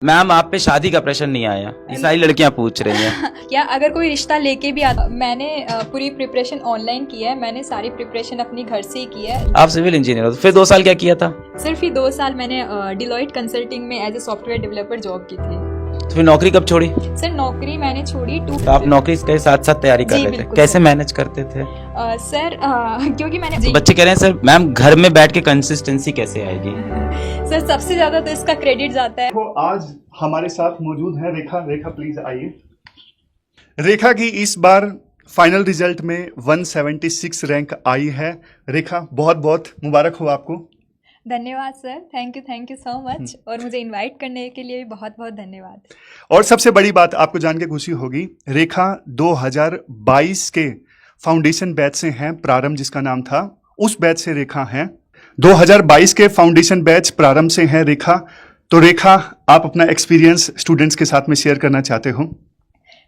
Ma'am आप पे शादी का प्रश्न नहीं आया, ये सारी लड़कियां पूछ रही हैं। क्या अगर कोई रिश्ता लेके भी आता, मैंने पूरी प्रिपरेशन ऑनलाइन की है, मैंने सारी प्रिपरेशन अपनी घर से ही की है। आप सिविल इंजीनियर हो, तो फिर 2 साल क्या किया था? सिर्फ ही 2 साल मैंने डिलॉयट कंसल्टिंग में as a software developer job की थी। तो फिर नौकरी कब छोड़ी? सर नौकरी मैंने छोड़ी तो आप नौकरी के साथ साथ तैयारी कर जी, रहे थे, बिल्कुल कैसे सर। मैनेज करते थे? सर क्योंकि मैंने तो बच्चे कह रहे हैं सर मैम घर में बैठ के कंसिस्टेंसी कैसे आएगी? सर सबसे ज्यादा तो इसका क्रेडिट जाता है। तो आज हमारे साथ मौजूद है रेखा प्लीज आइए। रेखा की इस बार फाइनल रिजल्ट में 176 रैंक आई है। रेखा बहुत बहुत मुबारक हो आपको। धन्यवाद sir, thank you so much, और मुझे इनवाइट करने के लिए भी बहुत बहुत धन्यवाद। और सबसे बड़ी बात आपको जान के खुशी होगी, रेखा 2022 के फाउंडेशन बैच से हैं, प्रारंभ जिसका नाम था, उस बैच से रेखा हैं। 2022 के फाउंडेशन बैच प्रारंभ से हैं रेखा। तो रेखा आप अपना एक्सपीरियंस स्टूडेंट्स के साथ में शेयर करना चाहते हो?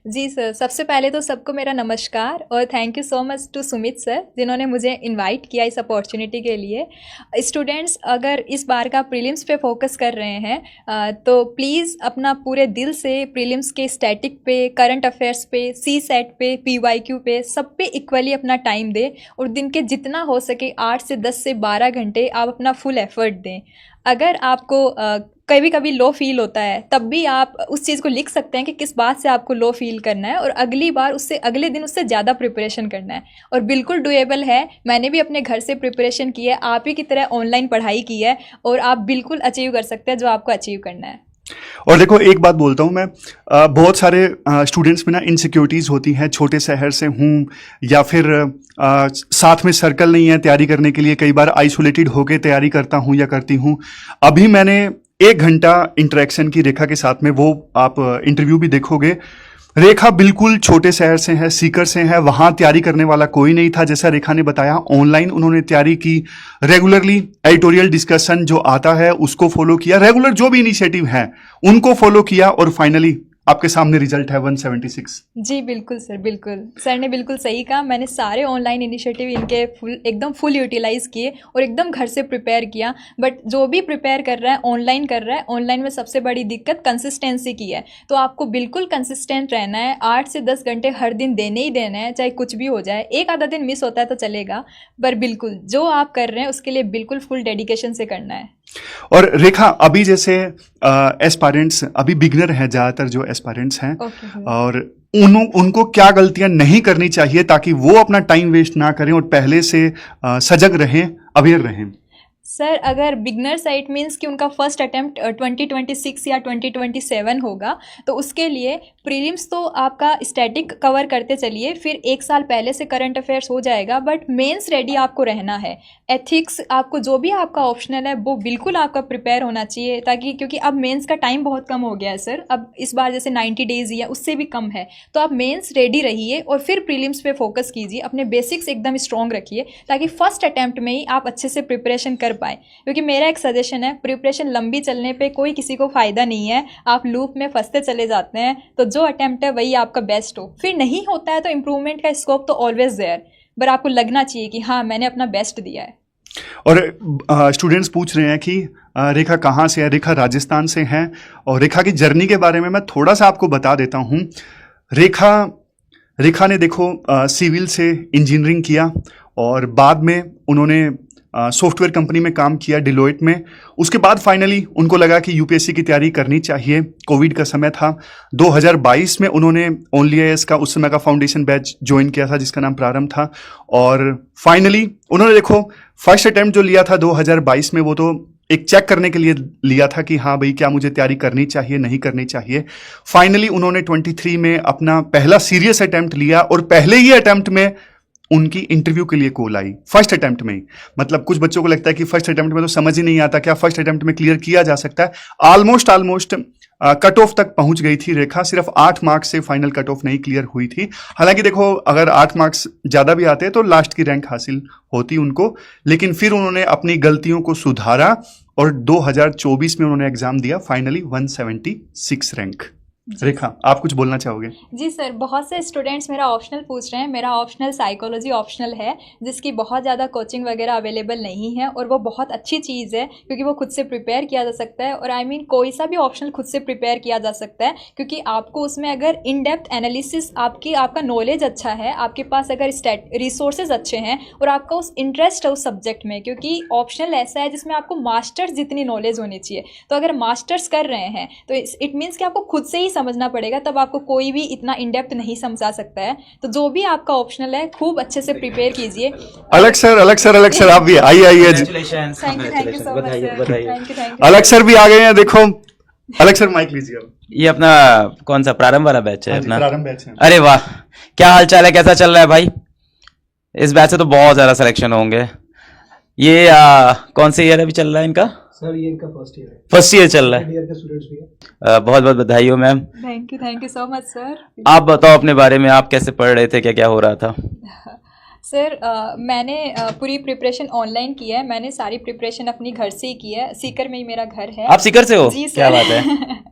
जी सर, सबसे पहले तो सबको मेरा नमस्कार और thank you so much to Sumit sir जिन्होंने मुझे इनवाइट किया इस अपॉर्चुनिटी के लिए। स्टूडेंट्स अगर इस बार का प्रीलिम्स पे फोकस कर रहे हैं तो प्लीज़ अपना पूरे दिल से प्रीलिम्स के स्टैटिक पे, करंट अफेयर्स पे, सी सेट पे, PYQ पे, सब पे इक्वली अपना टाइम दें और दिन के जितना हो सके 8 से 10 से 12 घंटे आप अपना फुल एफर्ट दें। अगर आपको कभी कभी लो फील होता है तब भी आप उस चीज़ को लिख सकते हैं कि किस बात से आपको लो फील करना है और अगली बार उससे अगले दिन उससे ज़्यादा प्रिपरेशन करना है, और बिल्कुल डुएबल है। मैंने भी अपने घर से प्रिपरेशन की है, आप ही की तरह ऑनलाइन पढ़ाई की है और आप बिल्कुल अचीव कर सकते हैं जो आपको अचीव करना है। और देखो एक बात बोलता हूँ मैं, बहुत सारे स्टूडेंट्स में ना इनसिक्योरिटीज़ होती हैं, छोटे शहर से हूँ या फिर साथ में सर्कल नहीं है तैयारी करने के लिए, कई बार आइसोलेटेड होके तैयारी करता हूँ या करती हूँ। अभी मैंने 1 घंटा इंटरेक्शन की रेखा के साथ में, वो आप इंटरव्यू भी देखोगे। रेखा बिल्कुल छोटे शहर से है, सीकर से है, वहां तैयारी करने वाला कोई नहीं था। जैसा रेखा ने बताया, ऑनलाइन उन्होंने तैयारी की, रेगुलरली एडिटोरियल डिस्कशन जो आता है उसको फॉलो किया, रेगुलर जो भी इनिशिएटिव है उनको फॉलो किया, और फाइनली आपके सामने रिजल्ट है 176। जी बिल्कुल सर, बिल्कुल सर ने बिल्कुल सही कहा। मैंने सारे ऑनलाइन इनिशिएटिव इनके एकदम फुल यूटिलाइज किए और एकदम घर से प्रिपेयर किया। बट जो भी प्रिपेयर कर रहा है ऑनलाइन कर रहा है, ऑनलाइन में सबसे बड़ी दिक्कत कंसिस्टेंसी की है। तो आपको बिल्कुल कंसिस्टेंट रहना है, 8 से 10 घंटे हर दिन देने ही देने हैं, चाहे कुछ भी हो जाए। एक आधा दिन मिस होता है तो चलेगा, पर बिल्कुल जो आप कर रहे हैं उसके लिए बिल्कुल फुल डेडिकेशन से करना है। और रेखा अभी जैसे एस्पायरेंट्स, अभी बिगनर हैं ज़्यादातर जो एस्पायरेंट्स हैं, और उनको क्या गलतियां नहीं करनी चाहिए ताकि वो अपना टाइम वेस्ट ना करें और पहले से सजग रहें, अवेयर रहें? सर अगर बिगनर साइट मीन्स कि उनका फर्स्ट अटैम्प्ट 2026 या 2027 होगा, तो उसके लिए प्रीलिम्स तो आपका स्टैटिक कवर करते चलिए, फिर 1 साल पहले से करंट अफेयर्स हो जाएगा, बट मेंस रेडी आपको रहना है। एथिक्स आपको जो भी आपका ऑप्शनल है वो बिल्कुल आपका प्रिपेयर होना चाहिए, ताकि क्योंकि अब मेंस का टाइम बहुत कम हो गया है सर, अब इस बार जैसे 90 डेज या उससे भी कम है, तो आप मेंस रेडी रहिए और फिर प्रीलिम्स पे फोकस कीजिए, अपने बेसिक्स एकदम स्ट्रॉन्ग रखिए ताकि फर्स्ट अटैम्प्ट में ही आप अच्छे से प्रिपरेशन कर पाए। क्योंकि मेरा एक सजेशन है, प्रिपरेशन लंबी चलने पे कोई किसी को फ़ायदा नहीं है, आप लूप में फंसते चले जाते हैं। तो जो अटैम्प्ट है वही आपका बेस्ट हो, फिर नहीं होता है तो इम्प्रूवमेंट का स्कोप तो ऑलवेज देयर, पर आपको लगना चाहिए कि हाँ मैंने अपना बेस्ट दिया है। और स्टूडेंट्स पूछ रहे हैं कि रेखा कहाँ से है? रेखा राजस्थान से हैं, और रेखा की जर्नी के बारे में मैं थोड़ा सा आपको बता देता हूँ। रेखा ने देखो सिविल से इंजीनियरिंग किया और बाद में उन्होंने सॉफ्टवेयर कंपनी में काम किया, डिलॉयट में। उसके बाद फाइनली उनको लगा कि यूपीएससी की तैयारी करनी चाहिए, कोविड का समय था। 2022 में उन्होंने ओनली आईएएस का उस समय का फाउंडेशन बैच ज्वाइन किया था जिसका नाम प्रारंभ था, और फाइनली उन्होंने देखो फर्स्ट अटेम्प्ट जो लिया था 2022 में, वो तो एक चेक करने के लिए लिया था कि हाँ भाई क्या मुझे तैयारी करनी चाहिए नहीं करनी चाहिए। फाइनली उन्होंने 23 में अपना पहला सीरियस अटेम्प्ट लिया, और पहले ही अटेम्प्ट में उनकी इंटरव्यू के लिए कॉल आई, फर्स्ट अटेम्प्ट में ही। मतलब कुछ बच्चों को लगता है कि फर्स्ट अटेम्प्ट में तो समझ ही नहीं आता, क्या फर्स्ट अटेम्प्ट में क्लियर किया जा सकता है? ऑलमोस्ट कट ऑफ तक पहुंच गई थी रेखा, सिर्फ 8 मार्क्स से फाइनल कट ऑफ नहीं क्लियर हुई थी। हालांकि देखो अगर 8 मार्क्स ज्यादा भी आते तो लास्ट की रैंक हासिल होती उनको, लेकिन फिर उन्होंने अपनी गलतियों को सुधारा और 2024 में उन्होंने एग्जाम दिया, फाइनली 176 रैंक। रेखा, आप कुछ बोलना चाहोगे? जी सर, बहुत से स्टूडेंट्स मेरा ऑप्शनल पूछ रहे हैं। मेरा ऑप्शनल साइकोलॉजी ऑप्शनल है, जिसकी बहुत ज़्यादा कोचिंग वगैरह अवेलेबल नहीं है, और वो बहुत अच्छी चीज़ है क्योंकि वो खुद से प्रिपेयर किया जा सकता है। और आई मीन कोई सा भी ऑप्शनल खुद से प्रिपेयर किया जा सकता है, क्योंकि आपको उसमें अगर इन डेप्थ एनालिसिस, आपका नॉलेज अच्छा है, आपके पास अगर रिसोर्सेज अच्छे हैं और आपका उस इंटरेस्ट है उस सब्जेक्ट में, क्योंकि ऑप्शनल ऐसा है जिसमें आपको मास्टर्स जितनी नॉलेज होनी चाहिए। तो अगर मास्टर्स कर रहे हैं तो इट मीन्स कि आपको खुद से ही समझना पड़ेगा, तब आपको कोई भी इतना इन डेप्थ नहीं समझा सकता है। तो जो भी आपका ऑप्शनल है, खूब अच्छे से प्रिपेयर कीजिए। अलग सर आप भी आइए। Congratulations, thank you so much बधाई सर, बधाई। Thank you. अलग सर भी आ गए हैं, देखो। अलग सर माइक लीजिए आप। ये अपना कौन सा प्रारंभ वाला बैच है हाँ जी, अपना? प्रारंभ बैच है। अरे वाह, क्या हाल चाल है, कैसा चल रहा है भाई? इस बैच से तो बहुत ज्यादा सिलेक्शन होंगे। ये कौन से ईयर अभी चल रहा है इनका? सर ये इनका फर्स्ट ईयर है, फर्स्ट ईयर चल रहा सेकंड है। ईयर के स्टूडेंट्स भी हैं। बहुत बहुत बधाई हो ma'am. Thank you so much sir. आप बताओ अपने बारे में, आप कैसे पढ़ रहे थे, क्या क्या हो रहा था? सर मैंने पूरी प्रिपरेशन ऑनलाइन की है। मैंने सारी प्रिपरेशन अपनी घर से ही की है। सीकर में ही मेरा घर है। आप सीकर से हो? जी सर। क्या बात है।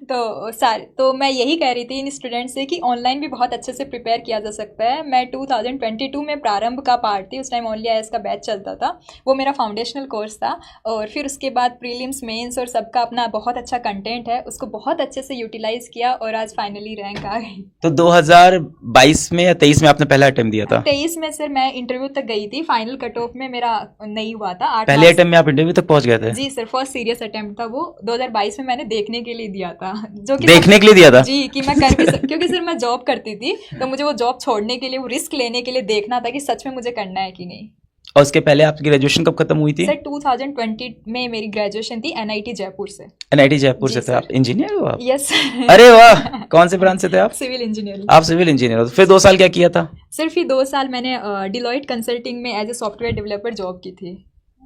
तो मैं यही कह रही थी इन स्टूडेंट से कि ऑनलाइन भी बहुत अच्छे से प्रिपेयर किया जा सकता है। मैं 2022 में प्रारंभ का पार्ट थी। उस टाइम ओनली आईएएस का बैच चलता था, वो मेरा फाउंडेशनल कोर्स था। और फिर उसके बाद प्रीलिम्स, मेंस और सबका अपना बहुत अच्छा कंटेंट है, उसको बहुत अच्छे से यूटिलाइज किया और आज फाइनली रैंक आ गई। तो 2022 में या 23 में आपने पहला अटेम्प्ट दिया था? 23 में सर मैं इंटरव्यू तक गई थी। फाइनल कट ऑफ में मेरा नहीं हुआ था। 8 पहले अटेम्प्ट में आप इंटरव्यू तक पहुंच गए थे? जी सर, फर्स्ट सीरियस अटेम्प्ट था वो। 2022 में मैंने देखने के लिए दिया था, जो कि देखने के लिए दिया था? जी, कि मैं कर भी क्योंकि सर मैं जॉब करती थी, तो मुझे वो जॉब छोड़ने के लिए, वो रिस्क लेने के लिए देखना था कि सच में मुझे करना है कि नहीं। और उसके पहले आपकी ग्रेजुएशन कब खत्म हुई थी? सर 2020 में मेरी ग्रेजुएशन थी एनआईटी जयपुर से। एनआईटी जयपुर जी से थे सर। आप? इंजीनियर हो आप? यस। अरे वाह, कौन से ब्रांच से थे आप? Civil engineering. आप सिविल इंजीनियर हो। फिर 2 साल क्या किया था? सिर्फ ही 2 साल मैंने डिलॉयट कंसल्टिंग में as a software developer job की थी।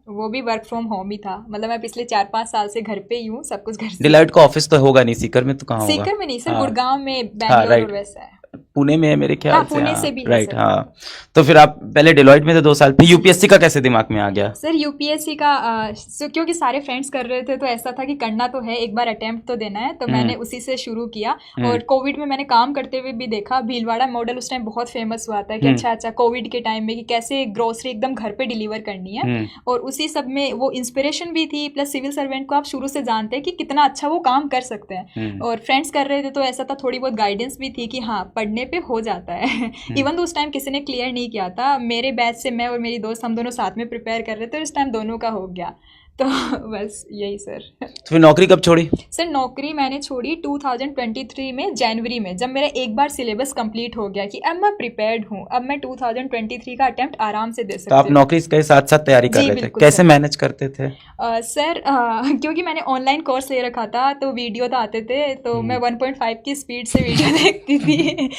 वो भी वर्क फ्रॉम होम ही था। मतलब मैं पिछले 4-5 साल से घर पे ही हूँ, सब कुछ घर से। डिलाइट का ऑफिस तो होगा नहीं सीकर में, तो कहाँ होगा? सीकर में नहीं सर, हाँ। गुड़गांव में, बैंगलोर राइट। और वैसा है। पुणे में है मेरे ख्याल हाँ, से। पुणे से भी है राइट। सर। हाँ, तो फिर आप पहले डिलॉयट में थे 2 साल, फिर यूपीएससी का कैसे दिमाग में आ गया? सर यूपीएससी का क्योंकि सारे फ्रेंड्स कर रहे थे, तो ऐसा था कि करना तो है, एक बार अटेम्प्ट तो देना है। तो मैंने उसी से शुरू किया। और कोविड में मैंने काम करते हुए भी देखा, भीलवाड़ा मॉडल उस टाइम बहुत फेमस हुआ था कि अच्छा कोविड के टाइम में कि कैसे ग्रोसरी एकदम घर पे डिलीवर करनी है। और उसी सब में वो इंस्पिरेशन भी थी, प्लस सिविल सर्वेंट को आप शुरू से जानते हैं कि कितना अच्छा वो काम कर सकते हैं। और फ्रेंड्स कर रहे थे, तो ऐसा था, थोड़ी बहुत गाइडेंस भी थी कि हाँ पढ़ने पे हो जाता है। इवन तो उस टाइम किसी ने क्लियर नहीं किया था। मेरे बैच से मैं और मेरी दोस्त, हम दोनों साथ में प्रिपेयर कर रहे थे, और इस टाइम दोनों का हो गया। तो बस यही सर। तो फिर नौकरी कब छोड़ी? सर नौकरी मैंने छोड़ी 2023 में, जनवरी में, जब मेरा एक बार सिलेबस कंप्लीट हो गया कि अब मैं प्रिपेयर्ड हूँ, अब मैं 2023 का अटेम्प्ट आराम से दे सकती तो हूँ। आप नौकरी के साथ साथ तैयारी कर जी, रहे थे, बिल्कुल कैसे सर। मैनेज करते थे? सर क्योंकि मैंने ऑनलाइन कोर्स ले रखा था, तो वीडियो तो आते थे, तो मैं 1.5 की स्पीड से वीडियो देखती थी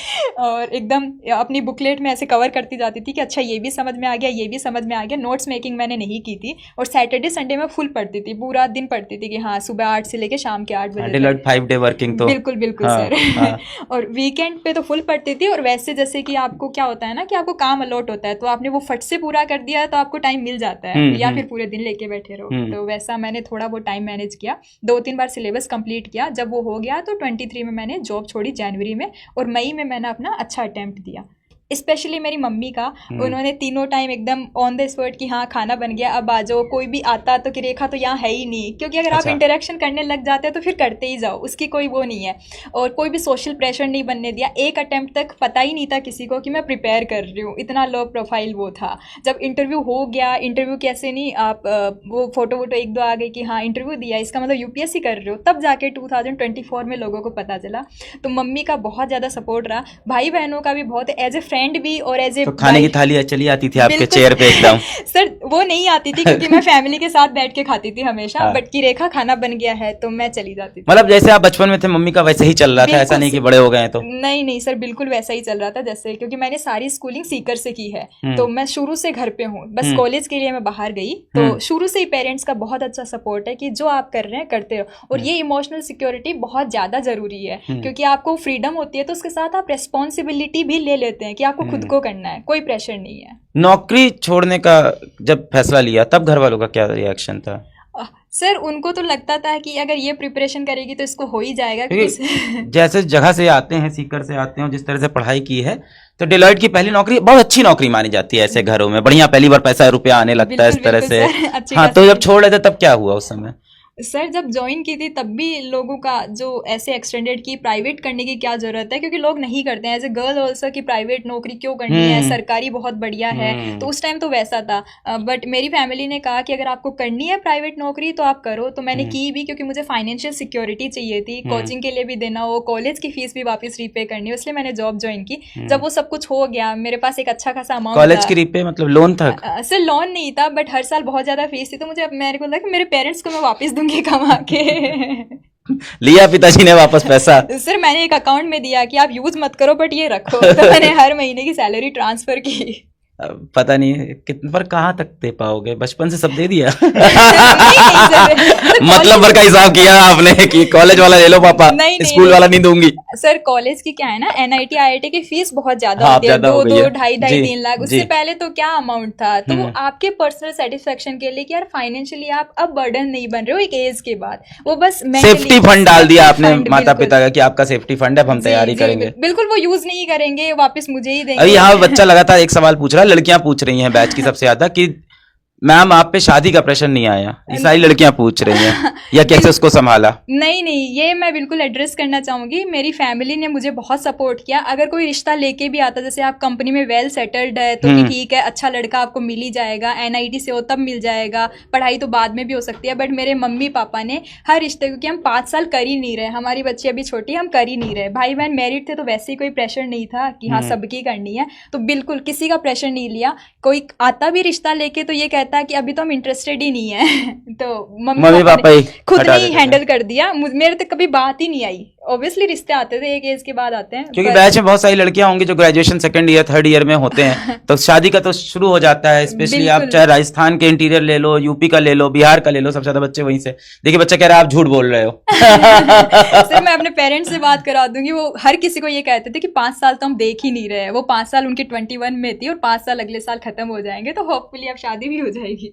और एकदम अपनी बुकलेट में ऐसे कवर करती जाती थी कि अच्छा ये भी समझ में आ गया, ये भी समझ में आ गया। नोट्स मेकिंग मैंने नहीं की थी। और सैटरडे संडे में फुल पढ़ती थी, पूरा दिन पढ़ती थी कि हाँ सुबह 8 से लेके शाम के 8 बजे डिलॉयट 5 डे वर्किंग तो बिल्कुल बिल्कुल हाँ, सर। हाँ। और वीकेंड पे तो फुल पढ़ती थी। और वैसे जैसे कि आपको क्या होता है ना कि आपको काम अलॉट होता है, तो आपने वो फट से पूरा कर दिया तो आपको टाइम मिल जाता है, या फिर पूरे दिन लेके बैठे रहो। तो वैसा मैंने थोड़ा बहुत टाइम मैनेज किया, 2-3 बार सिलेबस कंप्लीट किया। जब वो हो गया तो 23 में मैंने जॉब छोड़ी जनवरी में, और मई में मैंने अपना अच्छा अटेम्प्ट दिया। स्पेशली मेरी मम्मी का, उन्होंने तीनों टाइम एकदम ऑन द स्पॉट कि हाँ खाना बन गया, अब आ जाओ। कोई भी आता तो कि रेखा तो यहाँ है ही नहीं, क्योंकि अगर आप इंटरेक्शन करने लग जाते हैं तो फिर करते ही जाओ, उसकी कोई वो नहीं है। और कोई भी सोशल प्रेशर नहीं बनने दिया। एक अटेम्प्ट तक पता ही नहीं था किसी को कि मैं प्रिपेयर कर रही हूँ, इतना लो प्रोफाइल वो था। जब इंटरव्यू हो गया, इंटरव्यू कैसे नहीं, आप वो फोटो वोटो 1-2 आ गई कि हाँ इंटरव्यू दिया, इसका मतलब यूपीएससी कर रहे हो, तब जाके 2024 में लोगों को पता चला। तो मम्मी का बहुत ज़्यादा सपोर्ट रहा, भाई बहनों का भी बहुत, एज ए फ्रेंड भी और एज ए तो खाने की थाली चली आती थी आपके चेयर पे एकदम? सर वो नहीं आती थी, क्योंकि मैं फैमिली के साथ बैठ के खाती थी हमेशा। बट की रेखा खाना बन गया है तो मैं चली जाती थी। मतलब जैसे आप बचपन में थे मम्मी का वैसे ही चल रहा था, ऐसा नहीं कि बड़े हो गए तो? नहीं सर, बिल्कुल वैसा ही चल रहा था जैसे, क्योंकि मैंने सारी स्कूलिंग सीकर से की है, तो मैं शुरू से घर पे हूँ। बस कॉलेज के लिए मैं बाहर गई, तो शुरू से ही पेरेंट्स का बहुत अच्छा सपोर्ट है कि जो आप कर रहे हैं करते रहो। और ये इमोशनल सिक्योरिटी बहुत ज्यादा जरूरी है, क्योंकि आपको फ्रीडम होती है तो उसके साथ आप रेस्पॉन्सिबिलिटी भी ले लेते हैं कि आपको खुद को करना है, कोई प्रेशर नहीं है। नौकरी छोड़ने का जब फैसला लिया तब घर वालों का क्या रिएक्शन था? सर उनको तो लगता था कि अगर ये प्रिपरेशन करेगी तो इसको हो ही जाएगा क्योंकि जैसे जगह से आते हैं, सीकर से आते हैं, जिस तरह से पढ़ाई की है, तो डिलॉयट की पहली नौकरी बहुत अच्छी नौकरी मानी जाती है ऐसे घरों में, बढ़िया पहली बार पैसा रुपया आने लगता है इस बिल्कुल तरह बिल्कुल से। सर, अच्छी हाँ, तो खासी जब छोड़ रहे थे तब क्या हुआ उस समय? सर जब ज्वाइन की थी तब भी लोगों का जो ऐसे एक्सटेंडेड की प्राइवेट करने की क्या जरूरत है, क्योंकि लोग नहीं करते हैं एज ए गर्ल ऑल्सो कि प्राइवेट नौकरी क्यों करनी है, सरकारी बहुत बढ़िया है। तो उस टाइम तो वैसा था, बट मेरी फैमिली ने कहा कि अगर आपको करनी है प्राइवेट नौकरी तो आप करो। तो मैंने की भी, क्योंकि मुझे फाइनेंशियल सिक्योरिटी चाहिए थी, कोचिंग के लिए भी देना हो, कॉलेज की फीस भी वापस रीपे करनी हो, इसलिए मैंने जॉब ज्वाइन की। जब वो सब कुछ हो गया, मेरे पास एक अच्छा खासा अमाउंट कॉलेज की रीपे मतलब लोन था? सर लोन नहीं था, बट हर साल बहुत ज्यादा फीस थी, तो मुझे मेरे को लगा कि मेरे पेरेंट्स को मैं वापस दूंगी कमा के। लिया पिताजी ने वापस पैसा? सर मैंने एक अकाउंट में दिया कि आप यूज मत करो बट ये रखो। तो मैंने हर महीने की सैलरी ट्रांसफर की। पता नहीं कितने पर कहाँ तक दे पाओगे, बचपन से सब दे दिया। नहीं, मतलब भर का हिसाब किया आपने कि कॉलेज वाला ले लो पापा, स्कूल वाला नहीं दूंगी। सर कॉलेज की क्या है ना, NIT IIT की फीस बहुत ज्यादा हाँ, होती है, ज्यादा हो गई है। 2-2, 2.5 3 लाख। उससे जी। पहले तो क्या अमाउंट था, तो वो आपके पर्सनल सेटिस्फेक्शन के लिए कि यार फाइनेंशियली आप अब बर्डन नहीं बन रहे हो एक एज के बाद, वो बस सेफ्टी फंड डाल दिया आपने माता पिता का कि आपका सेफ्टी फंड है, अब हम तैयारी करेंगे। बिल्कुल, वो यूज नहीं करेंगे, वापस मुझे ही देंगे। अभी यहाँ बच्चा लगातार एक सवाल पूछ रहा है, लड़कियां पूछ रही हैं बैच की सबसे ज्यादा कि मैम आप पे शादी का प्रेशर नहीं आया, ये सारी लड़कियां पूछ रही हैं, या कैसे उसको संभाला? नहीं, ये मैं बिल्कुल एड्रेस करना चाहूंगी। मेरी फैमिली ने मुझे बहुत सपोर्ट किया। अगर कोई रिश्ता लेके भी आता, जैसे आप कंपनी में वेल सेटल्ड है तो कि ठीक है, अच्छा लड़का आपको मिल ही जाएगा, NIT से हो तब मिल जाएगा, पढ़ाई तो बाद में भी हो सकती है। बट मेरे मम्मी पापा ने हर रिश्ते, क्योंकि हम 5 साल कर ही नहीं रहे, हमारी बच्ची अभी छोटी, हम कर ही नहीं रहे, भाई बहन मैरिड थे, तो वैसे ही कोई प्रेशर नहीं था कि हाँ सबकी करनी है, तो बिल्कुल किसी का प्रेशर नहीं लिया। कोई आता भी रिश्ता लेके तो ये कहता है कि अभी तो हम इंटरेस्टेड ही नहीं है। तो मम्मी पापा ने खुद नहीं हैंडल कर दिया, मेरे तक कभी बात ही नहीं आई। ऑब्वियसली रिश्ते आते थे, एक एज के बाद आते हैं, क्योंकि बैच में बहुत सारी लड़कियां होंगी जो graduation 2nd year 3rd year में होते हैं, तो शादी का तो शुरू हो जाता है। स्पेशली आप चाहे राजस्थान के इंटीरियर ले लो, यूपी का ले लो, बिहार का ले लो, सबसे ज्यादा बच्चे वहीं से। देखिए बच्चा कह रहा है आप झूठ बोल रहे हो। सर मैं अपने पेरेंट्स से बात करा दूंगी, वो हर किसी को ये कहते थे कि 5 साल तो हम देख ही नहीं रहे। वो 5 साल उनकी 21 में थी और 5 साल अगले साल खत्म हो जाएंगे, तो होपफुली अब शादी भी हो जाएगी।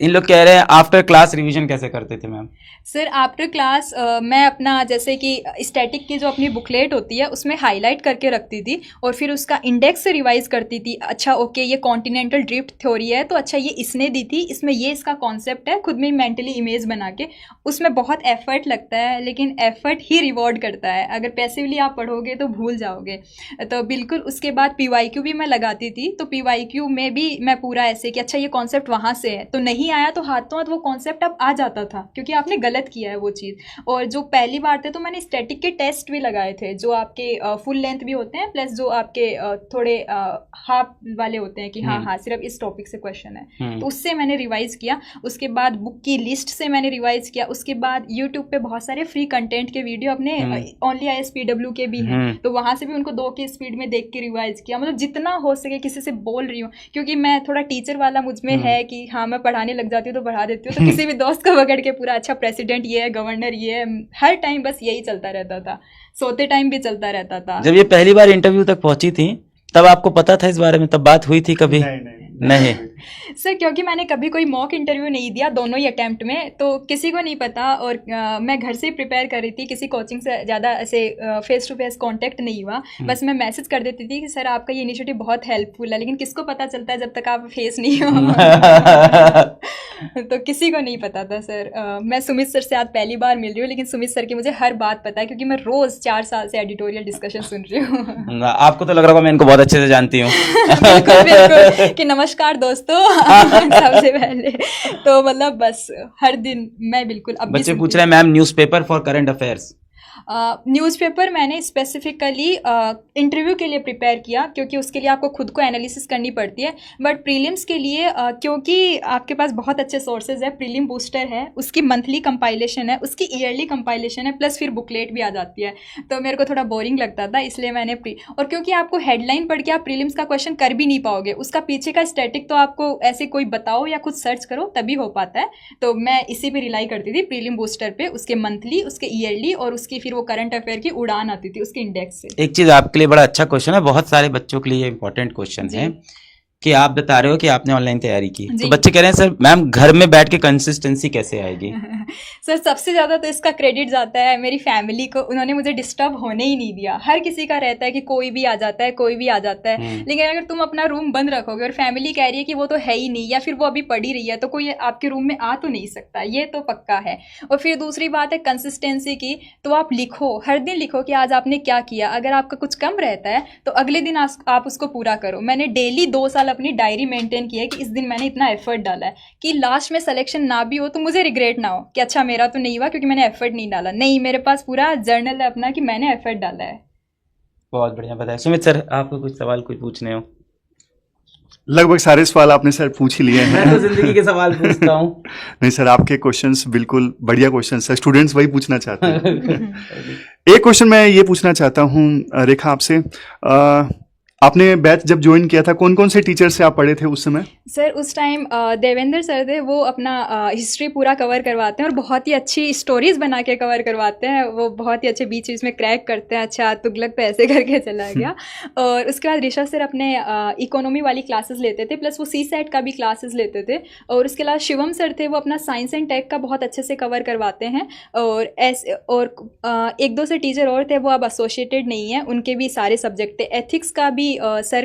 इन लोग कह रहे हैं आफ्टर क्लास रिवीजन कैसे करते थे मैम? सर आफ्टर क्लास मैं अपना, जैसे कि स्टैटिक की जो अपनी बुकलेट होती है उसमें हाईलाइट करके रखती थी और फिर उसका इंडेक्स से रिवाइज करती थी। अच्छा ओके, ये कॉन्टिनेंटल ड्रिफ्ट थ्योरी है, तो अच्छा ये इसने दी थी, इसमें ये इसका कॉन्सेप्ट है, खुद में मेंटली इमेज बना के। उसमें बहुत एफर्ट लगता है, लेकिन एफर्ट ही रिवॉर्ड करता है। अगर पैसिवली आप पढ़ोगे तो भूल जाओगे। तो बिल्कुल उसके बाद PYQ भी मैं लगाती थी, तो PYQ में भी मैं पूरा ऐसे कि अच्छा ये कॉन्सेप्ट वहाँ से है, तो नहीं आया तो हाथों हाथ वो कॉन्सेप्ट अब आ जाता था, क्योंकि आपने गलत किया है वो चीज़। और जो पहली बार थे तो मैंने स्टैटिक के टेस्ट भी लगाए थे, जो आपके फुल लेंथ भी होते हैं, प्लस जो आपके थोड़े हाफ वाले होते हैं कि हाँ सिर्फ इस टॉपिक से क्वेश्चन है, तो उससे मैंने रिवाइज किया। उसके बाद बुक की लिस्ट से मैंने रिवाइज किया। उसके बाद यूट्यूब पे बहुत सारे फ्री कंटेंट के वीडियो अपने ओनली ISPW के भी हैं, तो वहाँ से भी उनको 2 की स्पीड में देख के रिवाइज किया। मतलब जितना हो सके किसी से बोल रही हूँ, क्योंकि मैं थोड़ा टीचर वाला मुझ में है कि हाँ मैं पढ़ाने लग जाती हूँ तो पढ़ा देती हूँ, तो किसी भी दोस्त को पकड़ के पूरा अच्छा प्रेसिडेंट ये है, गवर्नर ये है, हर टाइम बस यही चलता रहता था, सोते टाइम भी चलता रहता था। जब ये पहली बार इंटरव्यू तक पहुंची थी तब आपको पता था इस बारे में, तब बात हुई थी कभी? नहीं। सर क्योंकि मैंने कभी कोई मॉक इंटरव्यू नहीं दिया दोनों ही अटेम्प्ट में, तो किसी को नहीं पता। और मैं घर से ही प्रिपेयर कर रही थी, किसी कोचिंग से ज़्यादा ऐसे फेस टू फेस कांटेक्ट नहीं हुआ। बस मैं मैसेज कर देती थी कि सर आपका ये इनिशिएटिव बहुत हेल्पफुल है, लेकिन किसको पता चलता है जब तक आप फेस नहीं हो। तो किसी को नहीं पता था सर। मैं सुमित सर से आज पहली बार मिल रही हूँ, लेकिन सुमित सर की मुझे हर बात पता है, क्योंकि मैं रोज़ 4 साल से एडिटोरियल डिस्कशन सुन रही हूँ। आपको तो लग रहा होगा मैं इनको बहुत अच्छे से जानती हूँ। बिल्कुल कि नमस्कार दोस्तों। सबसे पहले तो मतलब बस हर दिन मैं बिल्कुल अब बच्चे पूछ रहे हैं ma'am newspaper for current affairs. Newspaper मैंने स्पेसिफिकली इंटरव्यू के लिए प्रिपेयर किया, क्योंकि उसके लिए आपको खुद को एनालिसिस करनी पड़ती है। बट प्रीलिम्स के लिए क्योंकि आपके पास बहुत अच्छे सोर्सेज है, प्रीलिम बूस्टर है, उसकी मंथली कंपाइलेशन है, उसकी ईयरली कंपाइलेशन है, प्लस फिर बुकलेट भी आ जाती है, तो मेरे को थोड़ा बोरिंग लगता था, इसलिए मैंने और क्योंकि आपको हेडलाइन पढ़ के आप प्रीलिम्स का क्वेश्चन कर भी नहीं पाओगे, उसका पीछे का स्टैटिक तो आपको ऐसे कोई बताओ या खुद सर्च करो तभी हो पाता है। तो मैं इसी पे रिलाई करती थी, प्रीलिम बूस्टर पे, उसके मंथली, उसके ईयरली और उसकी फिर वो करंट अफेयर की उड़ान आती थी उसके इंडेक्स से। एक चीज आपके लिए बड़ा अच्छा क्वेश्चन है, बहुत सारे बच्चों के लिए इंपॉर्टेंट क्वेश्चन है कि आप बता रहे हो कि आपने ऑनलाइन तैयारी की, तो जी। बच्चे कह रहे हैं सर मैम घर में बैठ के कंसिस्टेंसी कैसे आएगी? सर सबसे ज़्यादा तो इसका क्रेडिट जाता है मेरी फैमिली को। उन्होंने मुझे डिस्टर्ब होने ही नहीं दिया। हर किसी का रहता है कि कोई भी आ जाता है, कोई भी आ जाता है, लेकिन अगर तुम अपना रूम बंद रखोगे और फैमिली कह रही है कि वो तो है ही नहीं या फिर वो अभी पढ़ी रही है, तो कोई आपके रूम में आ तो नहीं सकता, ये तो पक्का है। और फिर दूसरी बात है कंसिस्टेंसी की, तो आप लिखो, हर दिन लिखो कि आज आपने क्या किया। अगर आपका कुछ कम रहता है तो अगले दिन आप उसको पूरा करो। मैंने डेली 2 साल अपनी डायरी मेंटेन की है कि इस दिन मैंने इतना एफर्ट डाला है, कि लास्ट में सिलेक्शन ना भी हो तो मुझे रिग्रेट ना हो कि अच्छा मेरा तो नहीं हुआ क्योंकि मैंने एफर्ट नहीं डाला। नहीं, मेरे पास पूरा जर्नल है अपना कि मैंने एफर्ट डाला है। बहुत बढ़िया बताया। सुमित सर आपको कुछ सवाल कुछ पूछने हो? लगभग सारे सवाल आपने सर पूछ ही लिए हैं। मैं तो जिंदगी के सवाल पूछता हूँ। नहीं सर, आपके क्वेश्चंस बिल्कुल बढ़िया क्वेश्चंस है, स्टूडेंट्स वही पूछना चाहते हैं। एक क्वेश्चन मैं ये पूछना चाहता हूँ रेखा आपसे, आपने बैच जब ज्वाइन किया था कौन कौन से टीचर से आप पढ़े थे उस समय? सर उस टाइम देवेंद्र सर थे, वो अपना हिस्ट्री पूरा कवर करवाते हैं और बहुत ही अच्छी स्टोरीज बना के कवर करवाते हैं। वो बहुत ही अच्छे बीच बीच में क्रैक करते हैं। अच्छा तुगलक तो ऐसे करके चला गया। और उसके बाद ऋषभ सर अपने इकोनॉमी वाली क्लासेस लेते थे, प्लस वो सी सेट का भी क्लासेस लेते थे। और उसके अलावा शिवम सर थे, वो अपना साइंस एंड टेक का बहुत अच्छे से कवर करवाते हैं। और ऐसे और 1-2 से टीचर और थे, वो अब एसोसिएटेड नहीं है, उनके भी सारे सब्जेक्ट थे। एथिक्स का भी सर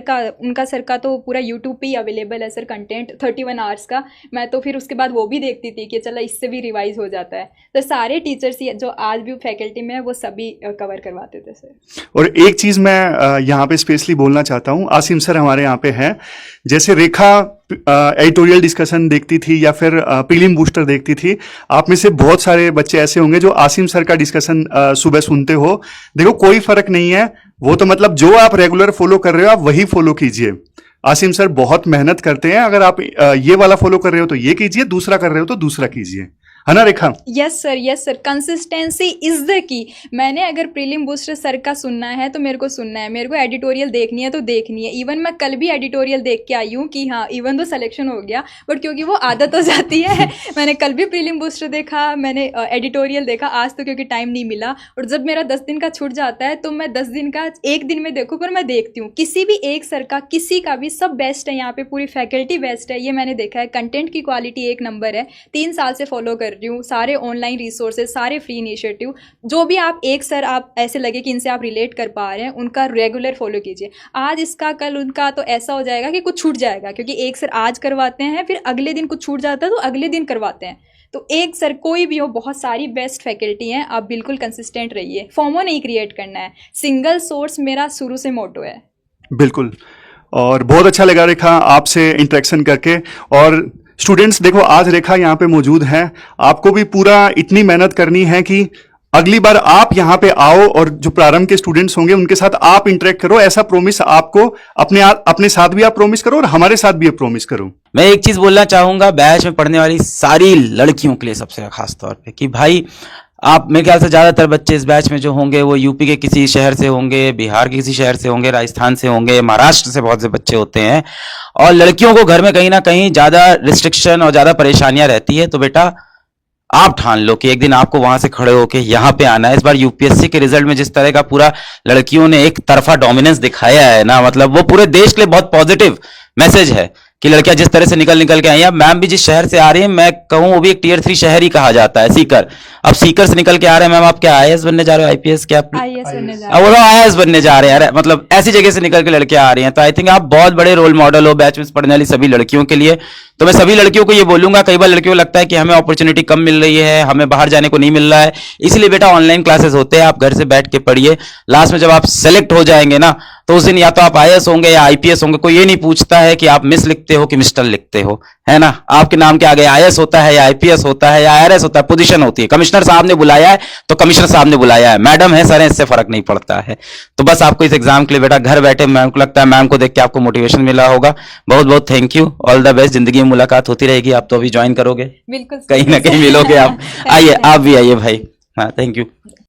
का तो पूरा यूट्यूब पे ही अवेलेबल है सर कंटेंट 31 आवर्स का। मैं तो फिर उसके बाद वो भी देखती थी कि चला इससे भी रिवाइज हो जाता है। तो सारे टीचर्स जो आज भी फैकल्टी में है वो सभी कवर करवाते थे सर। और एक चीज मैं यहाँ पे स्पेशली बोलना चाहता हूँ, आसिम सर हमारे यहाँ पे हैं। जैसे रेखा एडिटोरियल डिस्कशन देखती थी या फिर प्रीलिम बूस्टर देखती थी, आप में से बहुत सारे बच्चे ऐसे होंगे जो आसिम सर का डिस्कशन सुबह सुनते हो। देखो कोई फर्क नहीं है, वो तो मतलब जो आप रेगुलर फॉलो कर रहे हो आप वही फॉलो कीजिए। आसिम सर बहुत मेहनत करते हैं, अगर आप ये वाला फॉलो कर रहे हो तो ये कीजिए, दूसरा कर रहे हो तो दूसरा कीजिए, है ना Rekha? Yes sir, consistency is the key. मैंने अगर प्रीलिम बूस्टर सर का सुनना है तो मेरे को सुनना है, मेरे को एडिटोरियल देखनी है तो देखनी है। इवन मैं कल भी एडिटोरियल देख के आई हूँ कि हाँ इवन तो सिलेक्शन हो गया, बट क्योंकि वो आदत हो जाती है मैंने कल भी प्रीलिम बूस्टर देखा, मैंने एडिटोरियल देखा, आज तो क्योंकि टाइम नहीं मिला। और जब मेरा 10 दिन का छूट जाता है तो मैं 10 दिन का एक दिन में देखूँ, पर मैं देखती हूँ किसी भी एक सर का, किसी का भी, सब बेस्ट है यहाँ पे, पूरी फैकल्टी बेस्ट है, ये मैंने देखा है। कंटेंट की क्वालिटी 1 नंबर है। 3 साल से फॉलो कर रही हूँ, सारे ऑनलाइन रिसोर्सेज, सारे फ्री इनिशिएटिव, जो भी आप एक सर आप ऐसे लगे कि इनसे आप रिलेट कर पा रहे हैं, उनका रेगुलर फॉलो कीजिए। आज इसका कल उनका, तो ऐसा हो जाएगा कि कुछ छूट जाएगा, क्योंकि एक सर आज करवाते हैं, फिर अगले दिन कुछ छूट जाता है तो अगले दिन करवाते हैं। तो एक सर कोई भी हो, बहुत सारी बेस्ट फैकल्टी हैं, आप बिल्कुल कंसिस्टेंट रहिए। फॉर्मो नहीं क्रिएट करना है, सिंगल सोर्स मेरा शुरू से मोटो है। बिल्कुल, और बहुत अच्छा लगा रेखा आपसे इंटरेक्शन करके। और स्टूडेंट्स देखो आज रेखा यहाँ पे मौजूद है, आपको भी पूरा इतनी मेहनत करनी है कि अगली बार आप यहाँ पे आओ और जो प्रारंभ के स्टूडेंट्स होंगे उनके साथ आप इंटरेक्ट करो। ऐसा प्रॉमिस आपको अपने साथ भी आप प्रॉमिस करो और हमारे साथ भी आप प्रॉमिस करो। मैं एक चीज बोलना चाहूंगा बैच में पढ़ने वाली सारी लड़कियों के लिए सबसे खास तौर पे, कि भाई आप, मेरे ख्याल से ज्यादातर बच्चे इस बैच में जो होंगे वो यूपी के किसी शहर से होंगे, बिहार के किसी शहर से होंगे, राजस्थान से होंगे, महाराष्ट्र से बहुत से बच्चे होते हैं। और लड़कियों को घर में कहीं ना कहीं ज्यादा रिस्ट्रिक्शन और ज्यादा परेशानियां रहती है। तो बेटा आप ठान लो कि एक दिन आपको वहां से खड़े होके यहाँ पे आना है। इस बार यूपीएससी के रिजल्ट में जिस तरह का पूरा लड़कियों ने एक तरफा डोमिनेंस दिखाया है ना, मतलब वो पूरे देश के लिए बहुत पॉजिटिव मैसेज है कि लड़कियां जिस तरह से निकल के आई हैं। मैम भी जिस शहर से आ रही है, मैं कहूं वो भी एक टियर 3 शहर ही कहा जाता है, सीकर। अब सीकर से निकल के आ रहे हैं मैम, आप क्या आईएएस बनने जा रहे हो, आईपीएस, क्या आईएएस बनने जा अब वो आईएएस बनने जा रहे हैं, मतलब ऐसी जगह से निकल के लड़कियां आ रही हैं। तो आई थिंक आप बहुत बड़े रोल मॉडल हो बैच में पढ़ने वाली सभी लड़कियों के लिए। तो मैं सभी लड़कियों को ये बोलूंगा, कई बार लड़कियों को लगता है कि हमें अपॉर्चुनिटी कम मिल रही है, हमें बाहर जाने को नहीं मिल रहा है, इसलिए बेटा ऑनलाइन क्लासेस होते हैं, आप घर से बैठ के पढ़िए। लास्ट में जब आप सेलेक्ट हो जाएंगे ना, तो उस दिन या तो आप आईएएस होंगे या आईपीएस होंगे। कोई ये नहीं पूछता है कि आप मिस लिखते हो कि मिस्टर लिखते हो, है ना। आपके नाम के आगे आईएएस होता है या आईपीएस होता है या आईआरएस होता है, पोजीशन होती है। कमिश्नर साहब ने बुलाया है तो कमिश्नर साहब ने बुलाया है, मैडम है सर है, इससे फर्क नहीं पड़ता है। तो बस आपको इस एग्जाम के लिए बेटा घर बैठे, मैम को लगता है मैम को देख के आपको मोटिवेशन मिला होगा। बहुत बहुत thank you, all the best. जिंदगी में मुलाकात होती रहेगी, आप तो अभी ज्वाइन करोगे, बिल्कुल कहीं ना कहीं मिलोगे आप। आइए, आप भी आइए भाई। हाँ, थैंक यू।